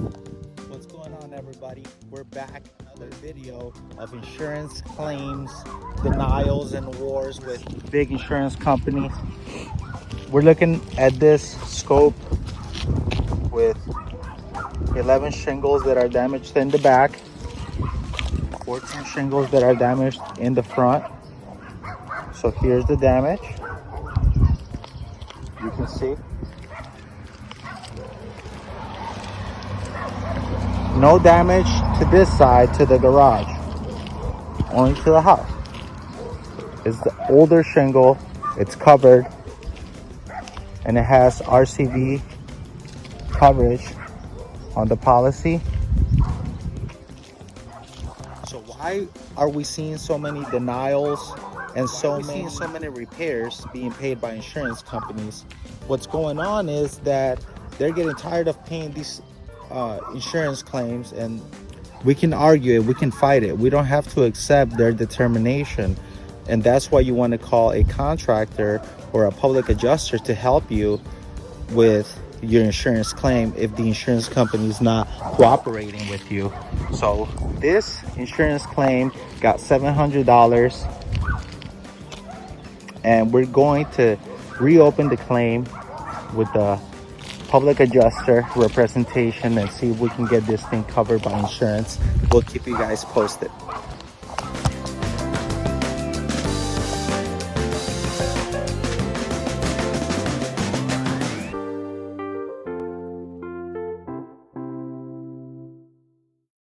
What's going on, everybody? We're back, another video of insurance claims, denials, and wars with big insurance companies. We're looking at this scope with 11 shingles that are damaged in the back, 14 shingles that are damaged in the front. So here's the damage. You can see no damage to this side, to the garage, only to the house. It's the older shingle, it's covered, and it has RCV coverage on the policy. So why are we seeing so many denials and so many repairs being paid by insurance companies? What's going on is that they're getting tired of paying these insurance claims, and we can argue it, we can fight it. We don't have to accept their determination. And that's why you want to call a contractor or a public adjuster to help you with your insurance claim if the insurance company is not cooperating with you. So this insurance claim got $700, and we're going to reopen the claim with the public adjuster representation and see if we can get this thing covered by insurance. We'll keep you guys posted.